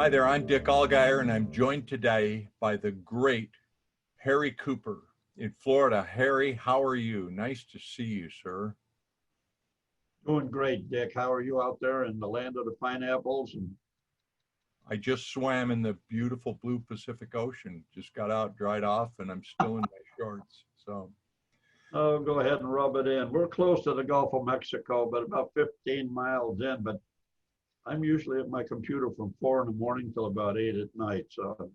Hi there, I'm Dick Allgire, and I'm joined today by the great Harry Cooper in Florida. Harry, how are you? Nice to see you, sir. Doing great, Dick. How are you out there in the land of the pineapples? And I just swam in the beautiful blue Pacific Ocean. Just got out, dried off, and I'm still in my shorts. So, oh, go ahead and rub it in. We're close to the Gulf of Mexico, but about 15 miles in. But I'm usually at my computer from 4 in the morning till about 8 at night. So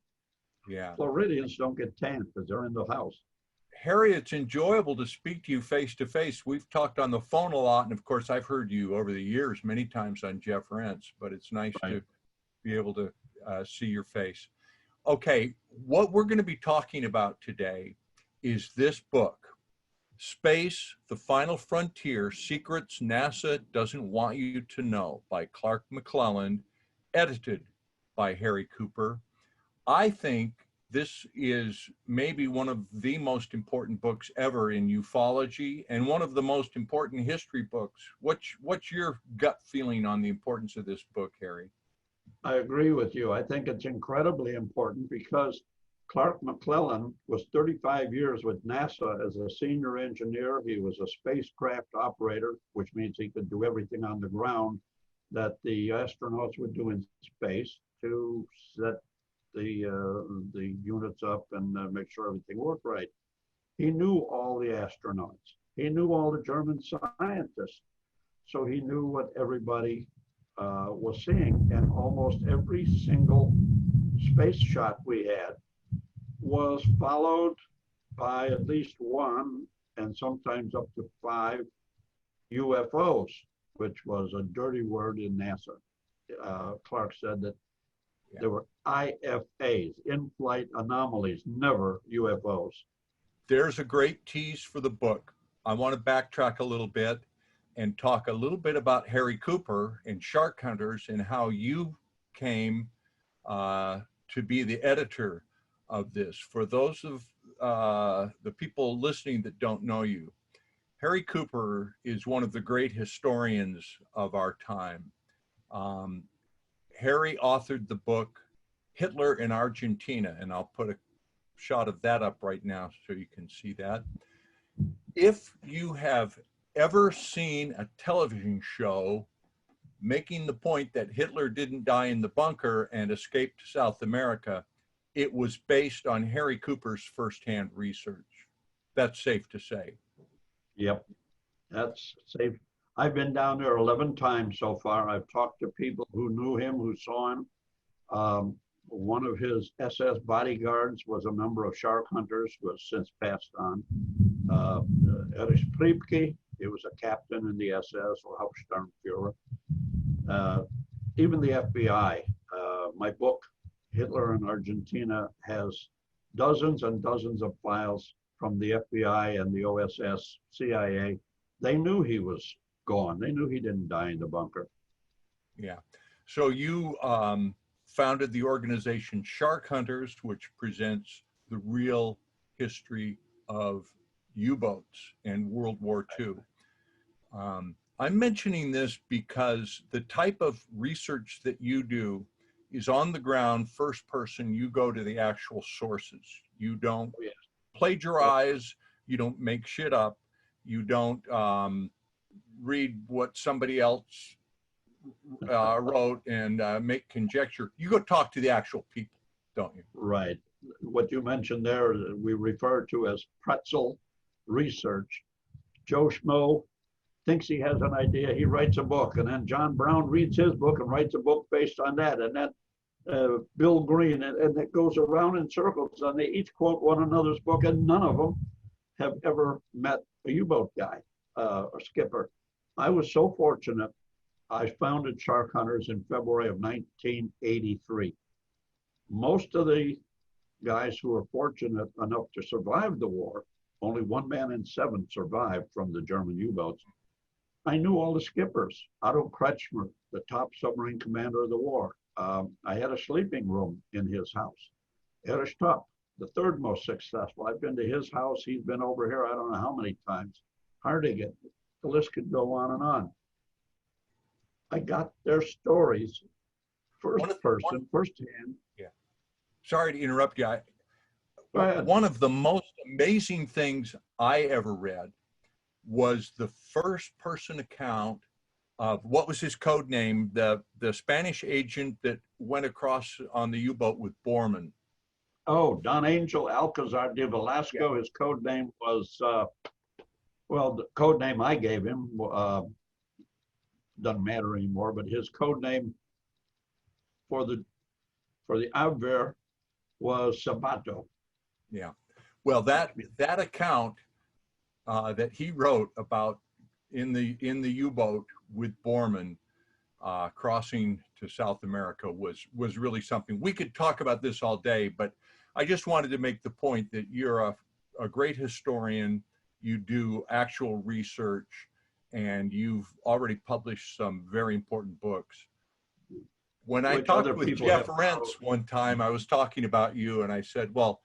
yeah. Floridians don't get tan because they're in the house. Harry, it's enjoyable to speak to you face to face. We've talked on the phone a lot, and of course, I've heard you over the years many times on Jeff Rentz, but it's nice to be able to see your face. Okay, what we're going to be talking about today is this book, Space, The Final Frontier, Secrets NASA Doesn't Want You to Know by Clark McClellan, edited by Harry Cooper. I think this is maybe one of the most important books ever in ufology and one of the most important history books. What's your gut feeling on the importance of this book, Harry? I agree with you. I think it's incredibly important because Clark McClellan was 35 years with NASA as a senior engineer. He was a spacecraft operator, which means he could do everything on the ground that the astronauts would do in space to set the units up and make sure everything worked right. He knew all the astronauts. He knew all the German scientists. So he knew what everybody was seeing. And almost every single space shot we had was followed by at least one and sometimes up to 5 UFOs, which was a dirty word in NASA. Clark said that there were IFAs, in-flight anomalies, never UFOs. There's a great tease for the book. I want to backtrack a little bit and talk a little bit about Harry Cooper and Shark Hunters and how you came to be the editor of this. For those of the people listening that don't know you, Harry Cooper is one of the great historians of our time. Harry authored the book Hitler in Argentina, and I'll put a shot of that up right now so you can see that. If you have ever seen a television show making the point that Hitler didn't die in the bunker and escaped to South America, it was based on Harry Cooper's firsthand research. That's safe to say. Yep, that's safe. I've been down there 11 times so far. I've talked to people who knew him, who saw him. One of his SS bodyguards was a member of SHARKHUNTERS, who has since passed on. Erich Priebke, he was a captain in the SS or Hauptsturmführer. Even the FBI. My book, Hitler in Argentina, has dozens and dozens of files from the FBI and the OSS, CIA. They knew he was gone. They knew he didn't die in the bunker. Yeah. So you founded the organization SHARKHUNTERS, which presents the real history of U-boats and World War II. I'm mentioning this because the type of research that you do is on the ground, first person. You go to the actual sources. You don't plagiarize. You don't make shit up. You don't read what somebody else wrote and make conjecture. You go talk to the actual people, don't you? Right. What you mentioned there, we refer to as pretzel research. Joe Schmo thinks he has an idea, he writes a book, and then John Brown reads his book and writes a book based on that, and then Bill Green, and it goes around in circles, and they each quote one another's book, and none of them have ever met a U-boat guy or skipper. I was so fortunate. I founded SHARKHUNTERS in February of 1983. Most of the guys who were fortunate enough to survive the war, only 1 man in 7 survived from the German U-boats. I knew all the skippers. Otto Kretschmer, the top submarine commander of the war. I had a sleeping room in his house. Erich Tupp, the 3rd most successful. I've been to his house. He's been over here I don't know how many times. Hardigan, the list could go on and on. I got their stories firsthand. Yeah. Sorry to interrupt you. Go ahead. One of the most amazing things I ever read was the first person account of what was his code name, the Spanish agent that went across on the U-boat with Borman. Oh, Don Angel Alcazar de Velasco. His code name was, well, the code name I gave him doesn't matter anymore, but his code name for the IRVA was Sabato. Yeah. Well, that account that he wrote about in the U-boat with Borman crossing to South America was really something. We could talk about this all day, but I just wanted to make the point that you're a great historian. You do actual research, and you've already published some very important books. When I talked with Jeff Rentz one time, I was talking about you, and I said, well,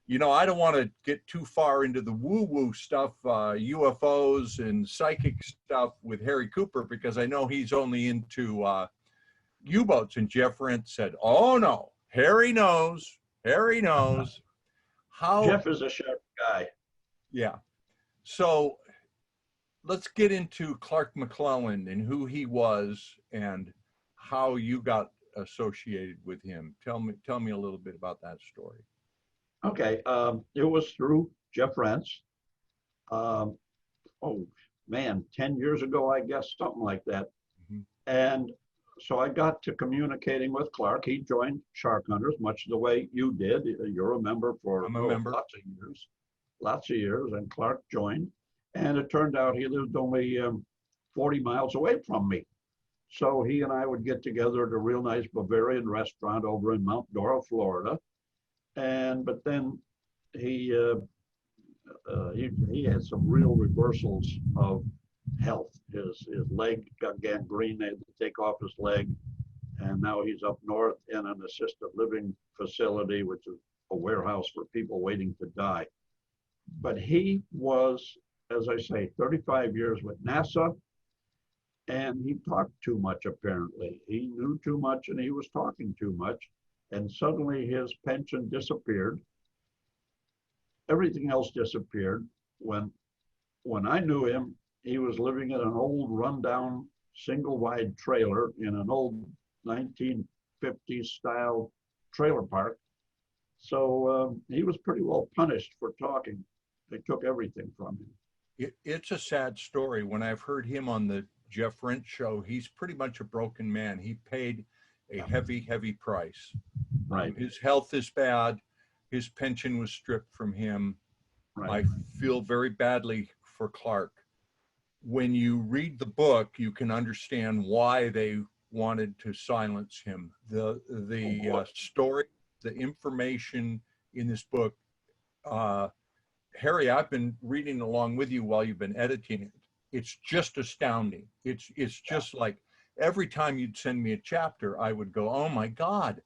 you know, I don't want to get too far into the woo-woo stuff, UFOs and psychic stuff with Harry Cooper, because I know he's only into U-boats. And Jeff Rentz said, oh, no, Harry knows. Harry knows. How Jeff is a sharp guy. Yeah. So let's get into Clark McClellan and who he was and how you got associated with him. Tell me a little bit about that story. Okay, it was through Jeff Rentz. Oh man, 10 years ago, I guess, something like that. Mm-hmm. And so I got to communicating with Clark. He joined SHARKHUNTERS, much the way you did. You're a member for lots of years, and Clark joined. And it turned out he lived only 40 miles away from me. So he and I would get together at a real nice Bavarian restaurant over in Mount Dora, Florida. But then he had some real reversals of health. His leg got gangrene. They had to take off his leg, and now he's up north in an assisted living facility, which is a warehouse for people waiting to die. But he was, as I say, 35 years with NASA, and he talked too much, apparently. He knew too much, and he was talking too much. And suddenly his pension disappeared. Everything else disappeared. When I knew him, he was living in an old rundown single-wide trailer in an old 1950s style trailer park. So he was pretty well punished for talking. They took everything from him. It's a sad story. When I've heard him on the Jeff Rentz show, he's pretty much a broken man. He paid a heavy, heavy price. Right. His health is bad. His pension was stripped from him. Right. I feel very badly for Clark. When you read the book, you can understand why they wanted to silence him. The story, the information in this book, Harry, I've been reading along with you while you've been editing it. It's just astounding. It's just like every time you'd send me a chapter, I would go, oh my God,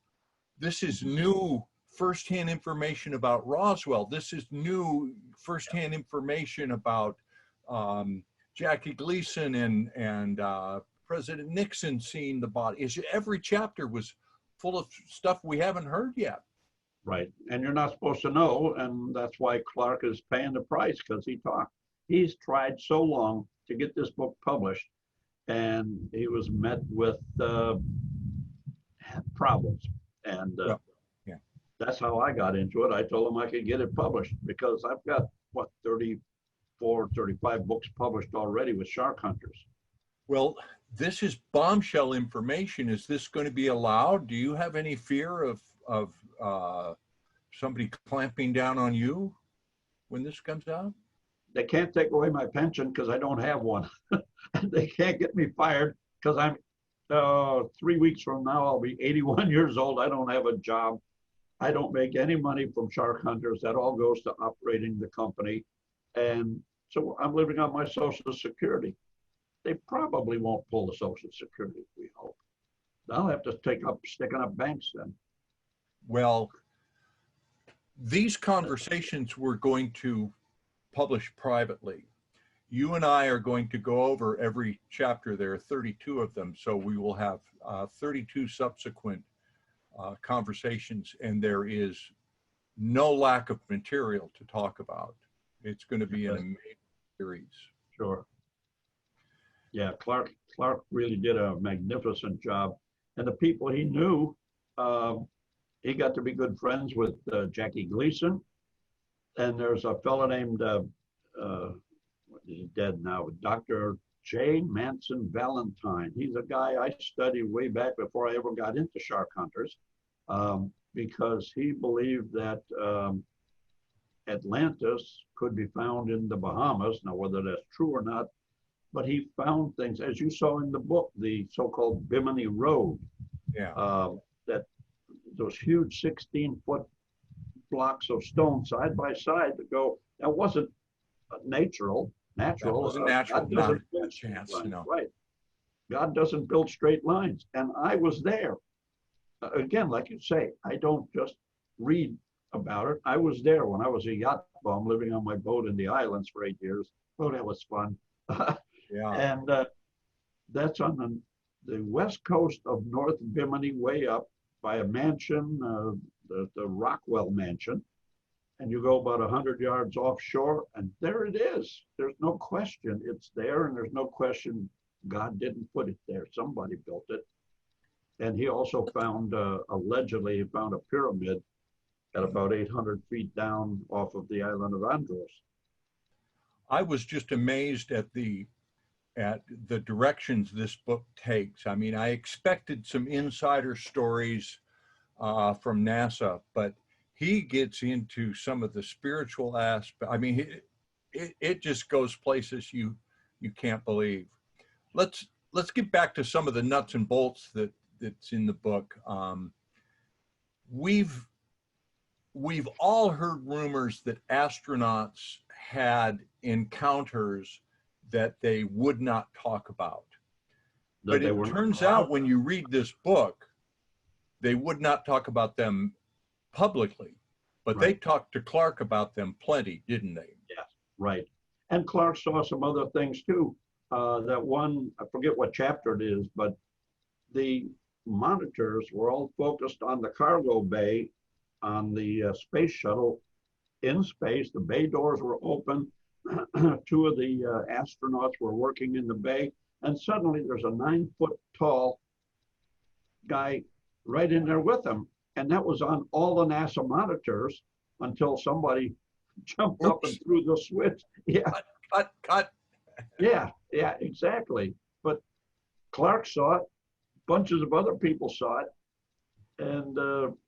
this is new firsthand information about Roswell. This is new firsthand information about Jackie Gleason and President Nixon seeing the body. Every chapter was full of stuff we haven't heard yet. Right, and you're not supposed to know, and that's why Clark is paying the price, because he talked. He's tried so long to get this book published, and he was met with problems. And that's how I got into it. I told him I could get it published because I've got, 34, 35 books published already with SHARKHUNTERS. Well, this is bombshell information. Is this going to be allowed? Do you have any fear of somebody clamping down on you when this comes out? They can't take away my pension because I don't have one. They can't get me fired because I'm 3 weeks from now, I'll be 81 years old. I don't have a job. I don't make any money from SHARKHUNTERS. That all goes to operating the company. And so I'm living on my Social Security. They probably won't pull the Social Security, we hope. I'll have to take up sticking up banks then. Well, these conversations we're going to publish privately. you and I are going to go over every chapter. There are 32 of them, so we will have 32 subsequent conversations, and there is no lack of material to talk about. It's going to be an amazing series. Sure. Yeah, Clark really did a magnificent job, and the people he knew, he got to be good friends with Jackie Gleason, and there's a fellow named he's dead now, Dr. J. Manson Valentine. He's a guy I studied way back before I ever got into shark hunters, because he believed that Atlantis could be found in the Bahamas. Now, whether that's true or not, but he found things, as you saw in the book, the so-called Bimini Road. Yeah. That those huge 16-foot blocks of stone side by side that go, that wasn't natural. That wasn't natural, not a chance, you know. Right. God doesn't build straight lines. And I was there. Again, like you say, I don't just read about it. I was there when I was a yacht bum living on my boat in the islands for 8 years. Oh, that was fun. Yeah. And that's on the west coast of North Bimini, way up by a mansion, the Rockwell Mansion. And you go about 100 yards offshore, and there it is. There's no question it's there, and there's no question God didn't put it there. Somebody built it. And he also found, allegedly, he found a pyramid at about 800 feet down off of the island of Andros. I was just amazed at the directions this book takes. I mean, I expected some insider stories from NASA, but he gets into some of the spiritual aspect. I mean, it just goes places you can't believe. Let's get back to some of the nuts and bolts that's in the book. We've all heard rumors that astronauts had encounters that they would not talk about. But it turns out when you read this book, they would not talk about them publicly, but they talked to Clark about them plenty, didn't they? Yes, right. And Clark saw some other things too. That one, I forget what chapter it is, but the monitors were all focused on the cargo bay on the space shuttle in space. The bay doors were open. Two of the astronauts were working in the bay, and suddenly there's a 9-foot tall guy right in there with them. And that was on all the NASA monitors until somebody jumped up and threw the switch. Yeah. Cut. Yeah, exactly. But Clark saw it. Bunches of other people saw it. And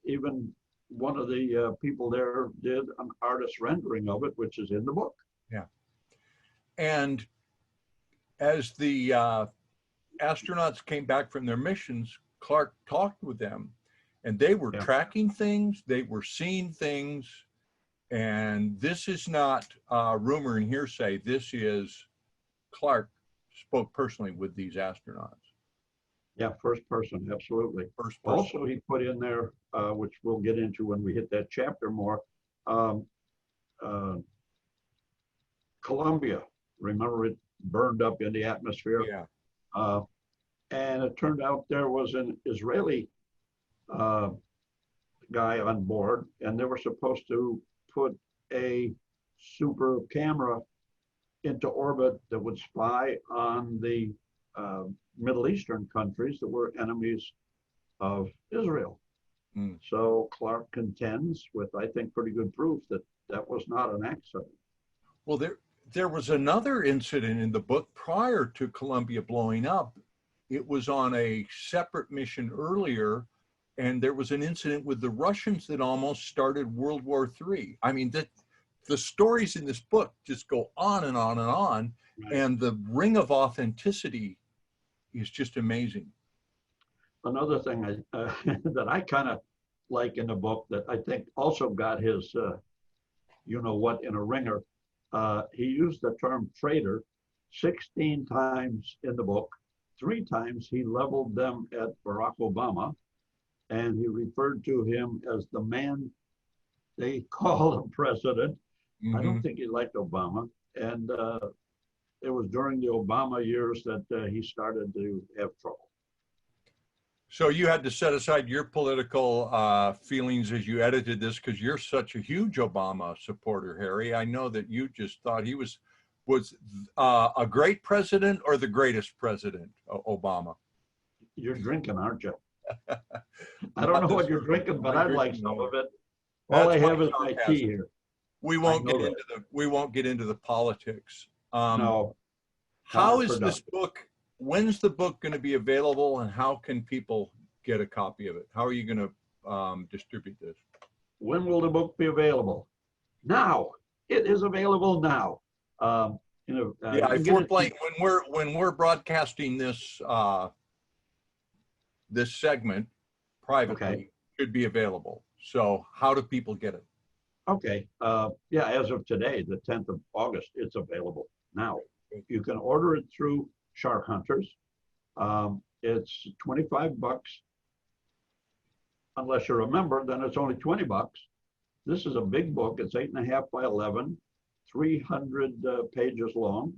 even one of the people there did an artist rendering of it, which is in the book. Yeah. And as the astronauts came back from their missions, Clark talked with them, and they were tracking things, they were seeing things, and this is not rumor and hearsay. This is Clark spoke personally with these astronauts. Yeah, first person, absolutely. First person. Also, he put in there, which we'll get into when we hit that chapter more, Columbia. Remember, it burned up in the atmosphere. Yeah. And it turned out there was an Israeli guy on board, and they were supposed to put a super camera into orbit that would spy on the Middle Eastern countries that were enemies of Israel. So Clark contends with, I think, pretty good proof that that was not an accident. Well, there was another incident in the book prior to Columbia blowing up. It was on a separate mission earlier, and there was an incident with the Russians that almost started World War III. I mean, the stories in this book just go on and on and on, and the ring of authenticity is just amazing. Another thing that I kind of like in the book that I think also got his, you know what, in a ringer, he used the term traitor 16 times in the book. 3 times he leveled them at Barack Obama, and he referred to him as the man they call a president. I don't think he liked Obama. And it was during the Obama years that he started to have trouble. So you had to set aside your political feelings as you edited this because you're such a huge Obama supporter, Harry. I know that you just thought he was a great president or the greatest president, Obama. You're drinking, aren't you? I don't know what you're drinking, but I'd like some of it. All I have is my tea here. We won't get into the politics. No. How is this book? When's the book going to be available, and how can people get a copy of it? How are you going to distribute this? When will the book be available? Now. It is available now. If we're playing when we're broadcasting this this segment privately, it should be available. So how do people get it? Okay. As of today, the 10th of August, it's available now. You can order it through SHARKHUNTERS. It's $25. Unless you're a member, then it's only $20. This is a big book. It's 8.5 by 11, 300 pages long,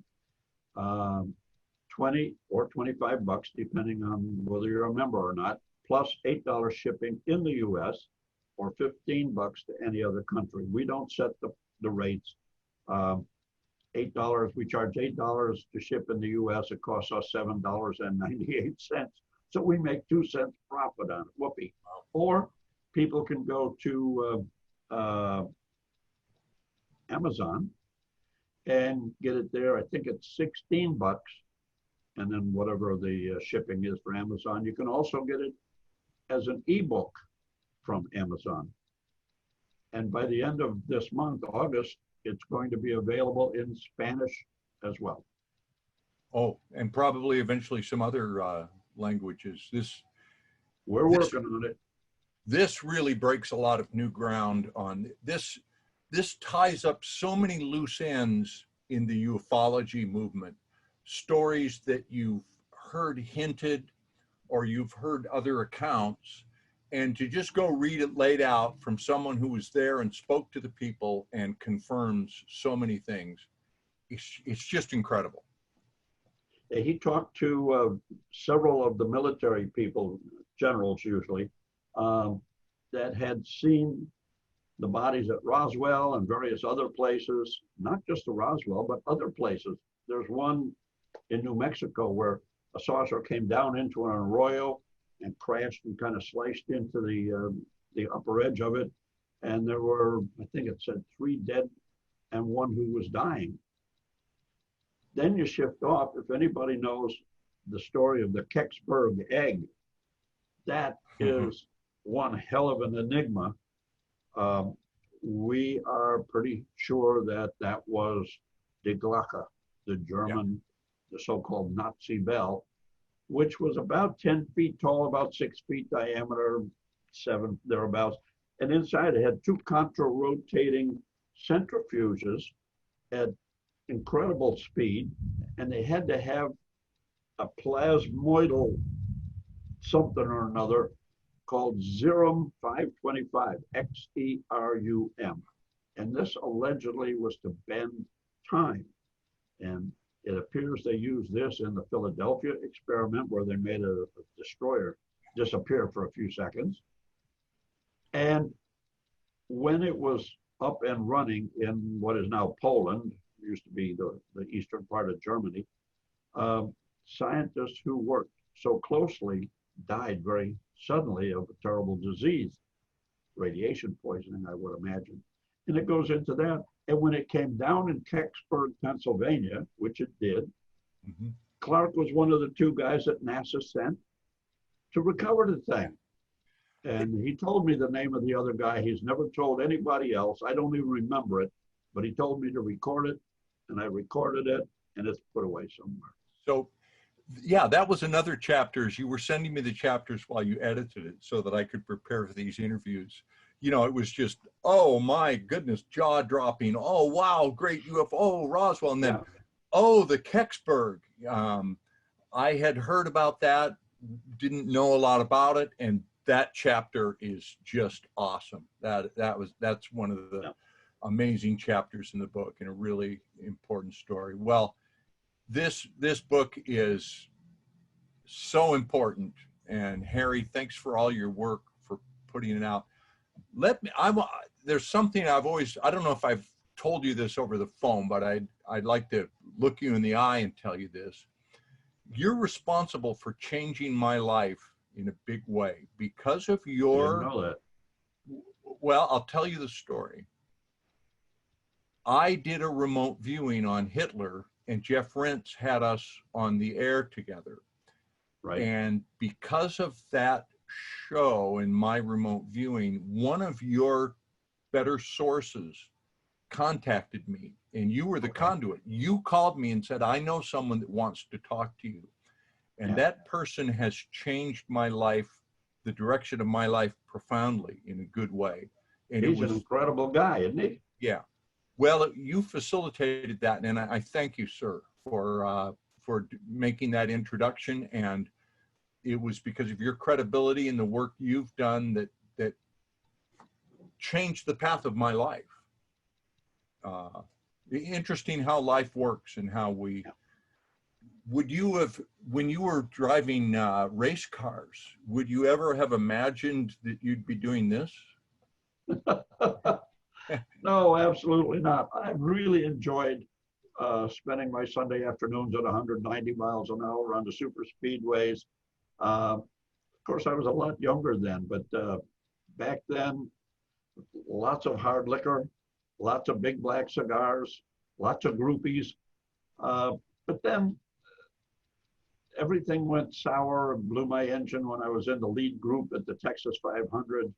20 or $25, depending on whether you're a member or not, plus $8 shipping in the US or $15 to any other country. We don't set the rates. $8, we charge $8 to ship in the US. It costs us $7.98. So we make 2 cents profit on it. Whoopee. Or people can go to Amazon and get it there. I think it's $16, and then whatever the shipping is for Amazon. You can also get it as an ebook from Amazon. And by the end of this month, August, it's going to be available in Spanish as well. Oh, and probably eventually some other languages. We're working on it. This really breaks a lot of new ground on this. This ties up so many loose ends in the ufology movement, stories that you've heard hinted or you've heard other accounts, and to just go read it laid out from someone who was there and spoke to the people and confirms so many things. It's just incredible. He talked to several of the military people, generals usually, that had seen the bodies at Roswell and various other places, not just the Roswell, but other places. There's one in New Mexico where a saucer came down into an arroyo and crashed and kind of sliced into the upper edge of it. And there were, I think it said 3 dead and 1 who was dying. Then you shift off. If anybody knows the story of the Kecksburg egg, that is one hell of an enigma. We are pretty sure that that was Die Glocke, the German, the so-called Nazi bell, which was about 10 feet tall, about 6 feet diameter, 7 thereabouts. And inside it had 2 contra-rotating centrifuges at incredible speed, and they had to have a plasmoidal something or another called Xerum 525, Xerum. And this allegedly was to bend time. And it appears they used this in the Philadelphia experiment where they made a destroyer disappear for a few seconds. And when it was up and running in what is now Poland, used to be the eastern part of Germany, scientists who worked so closely died very suddenly of a terrible disease, radiation poisoning, I would imagine. And it goes into that. And when it came down in Kecksburg, Pennsylvania, which it did, Clark was one of the 2 guys that NASA sent to recover the thing. And he told me the name of the other guy. He's never told anybody else. I don't even remember it, but he told me to record it, and I recorded it, and it's put away somewhere. So, yeah, that was another chapters. You were sending me the chapters while you edited it so that I could prepare for these interviews. You know, it was just, oh my goodness, jaw dropping. Oh, wow, great UFO, oh, Roswell. And then, oh, the Kecksburg. I had heard about that, didn't know a lot about it. And that chapter is just awesome. That's one of the amazing chapters in the book and a really important story. Well, this book is so important. And Harry, thanks for all your work for putting it out. There's something I've always, I don't know if I've told you this over the phone, but I'd like to look you in the eye and tell you this. You're responsible for changing my life in a big way because of your, I didn't know that. Well, I'll tell you the story. I did a remote viewing on Hitler, and Jeff Rentz had us on the air together. Right. And because of that show and my remote viewing, one of your better sources contacted me, and you were the conduit. You called me and said, I know someone that wants to talk to you. And that person has changed my life, the direction of my life profoundly in a good way. And he's an incredible guy, isn't he? Yeah. Well, you facilitated that, and I thank you, sir, for making that introduction. And it was because of your credibility and the work you've done that changed the path of my life. Interesting how life works and how we. Would you have, when you were driving race cars, would you ever have imagined that you'd be doing this? No, absolutely not. I've really enjoyed spending my Sunday afternoons at 190 miles an hour on the super speedways. Of course, I was a lot younger then, but back then, lots of hard liquor, lots of big black cigars, lots of groupies. But then everything went sour and blew my engine when I was in the lead group at the Texas 500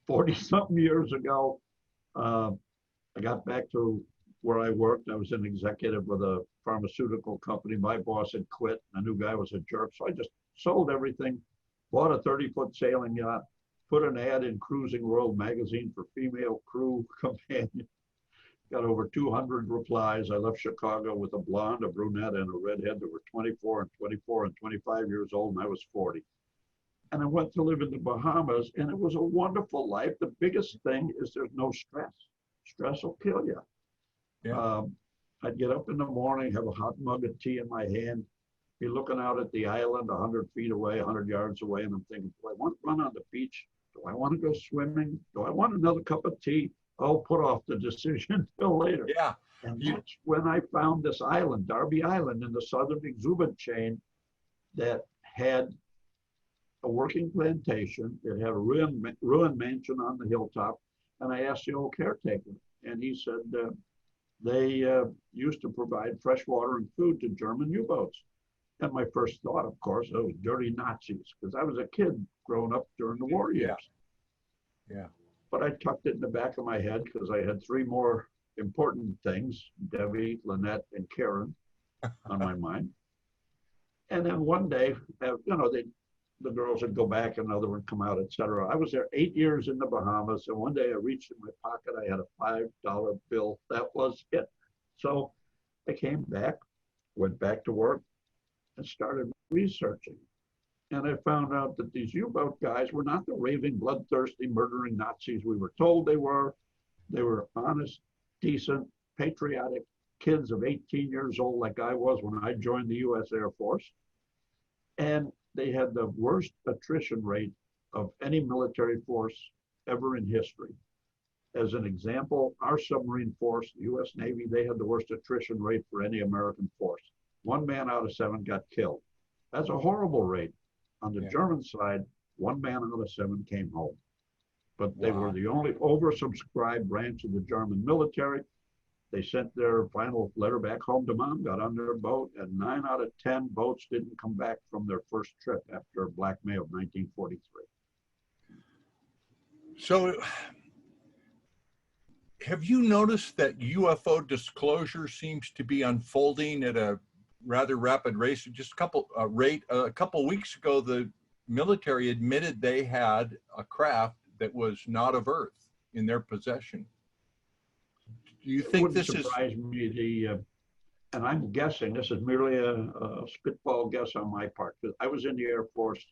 40-something years ago. I got back to where I worked. I was an executive with a pharmaceutical company. My boss had quit. The new guy was a jerk. So I just sold everything, bought a 30-foot sailing yacht, put an ad in Cruising World magazine for female crew companion. Got over 200 replies. I left Chicago with a blonde, a brunette, and a redhead that were 24 and 24 and 25 years old, and I was 40. And I went to live in the Bahamas, and it was a wonderful life. The biggest thing is there's no stress. Stress will kill you. Yeah. I'd get up in the morning, have a hot mug of tea in my hand, be looking out at the island 100 feet away, 100 yards away, and I'm thinking, do I want to run on the beach? Do I want to go swimming? Do I want another cup of tea? I'll put off the decision till later. Yeah. And that's when I found this island, Darby Island, in the southern exuberant chain that had a working plantation. It had a ruined mansion on the hilltop. And I asked the old caretaker, and he said they used to provide fresh water and food to German U-boats. And my first thought, of course, those dirty Nazis, because I was a kid growing up during the war years. Yeah. But I tucked it in the back of my head because I had three more important things, Debbie, Lynette, and Karen, on my mind. And then one day, the girls would go back, another would come out, etc. I was there 8 years in the Bahamas, and one day I reached in my pocket, I had a $5 bill. That was it. So I came back, went back to work, and started researching. And I found out that these U-boat guys were not the raving, bloodthirsty, murdering Nazis we were told they were. They were honest, decent, patriotic kids of 18 years old, like I was when I joined the U.S. Air Force. And they had the worst attrition rate of any military force ever in history. As an example, our submarine force, the U.S. Navy, they had the worst attrition rate for any American force. 1 man out of 7 got killed. That's a horrible rate. On the German side, 1 man out of 7 came home. But they were the only oversubscribed branch of the German military. They sent their final letter back home to mom, got on their boat, and 9 out of 10 boats didn't come back from their first trip after Black May of 1943. So have you noticed that UFO disclosure seems to be unfolding at a rather rapid rate? Just a couple weeks ago, the military admitted they had a craft that was not of Earth in their possession. Do you think this is? Surprise me. And I'm guessing this is merely a spitball guess on my part, because I was in the Air Force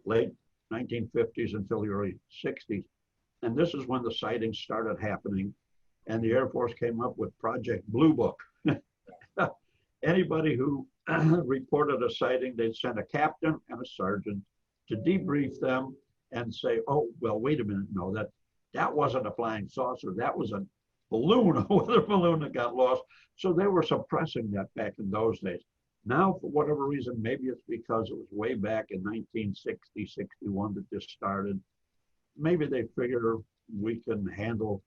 late 1950s until the early 60s, and this is when the sightings started happening, and the Air Force came up with Project Blue Book. anybody who reported a sighting, they'd send a captain and a sergeant to debrief them and say, oh, well, wait a minute, no, that wasn't a flying saucer, that was a balloon, a weather balloon that got lost. So they were suppressing that back in those days. Now, for whatever reason, maybe it's because it was way back in 1960, 61 that this started. Maybe they figure we can handle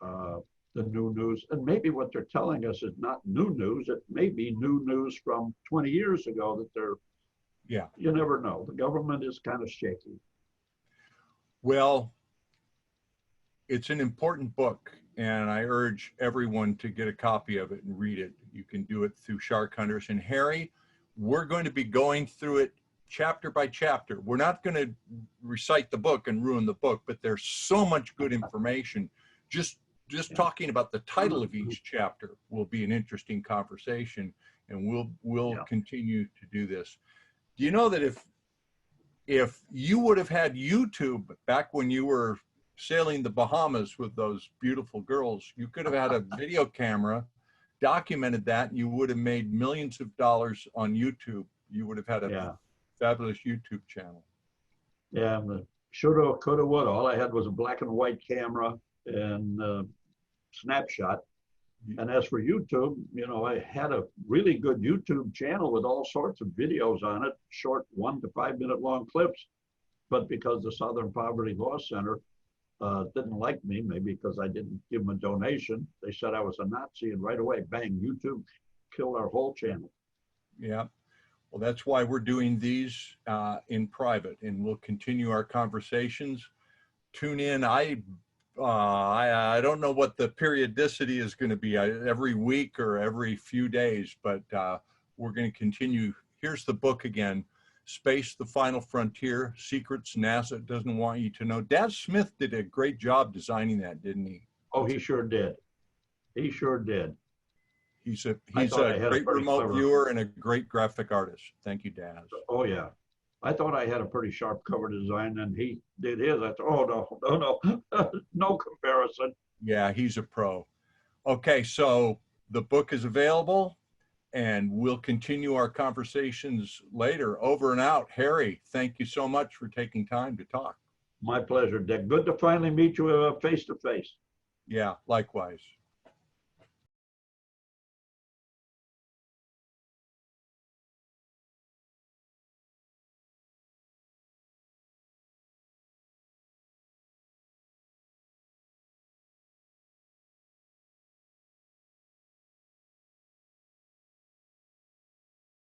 the new news. And maybe what they're telling us is not new news. It may be new news from 20 years ago that they're, yeah. You never know. The government is kind of shaky. Well, it's an important book, and I urge everyone to get a copy of it and read it. You can do it through Shark Hunters. And Harry, we're going to be going through it chapter by chapter. We're not going to recite the book and ruin the book, but there's so much good information. Just talking about the title of each chapter will be an interesting conversation, and we'll continue to do this. Do you know that if you would have had YouTube back when you were sailing the Bahamas with those beautiful girls, you could have had a video camera, documented that, and you would have made millions of dollars on YouTube. You would have had a fabulous YouTube channel. Yeah, shoulda, coulda, woulda. All I had was a black and white camera and snapshot. And as for YouTube, you know, I had a really good YouTube channel with all sorts of videos on it, short 1 to 5 minute long clips. But because the Southern Poverty Law Center didn't like me, maybe because I didn't give them a donation, they said I was a Nazi, and right away, bang, YouTube killed our whole channel. Yeah. Well, that's why we're doing these in private, and we'll continue our conversations. Tune in. I don't know what the periodicity is going to be, every week or every few days, but we're going to continue. Here's the book again, Space, the Final Frontier, Secrets NASA Doesn't Want You to Know. Daz Smith did a great job designing that, didn't he? Oh, he sure did. He sure did. He's a great remote viewer and a great graphic artist. Thank you, Daz. Oh, yeah. I thought I had a pretty sharp cover design, and he did his. I thought, oh, no, no comparison. Yeah, he's a pro. Okay, so the book is available, and we'll continue our conversations later. Over and out. Harry, thank you so much for taking time to talk. My pleasure, Dick. Good to finally meet you face to face. Yeah, likewise.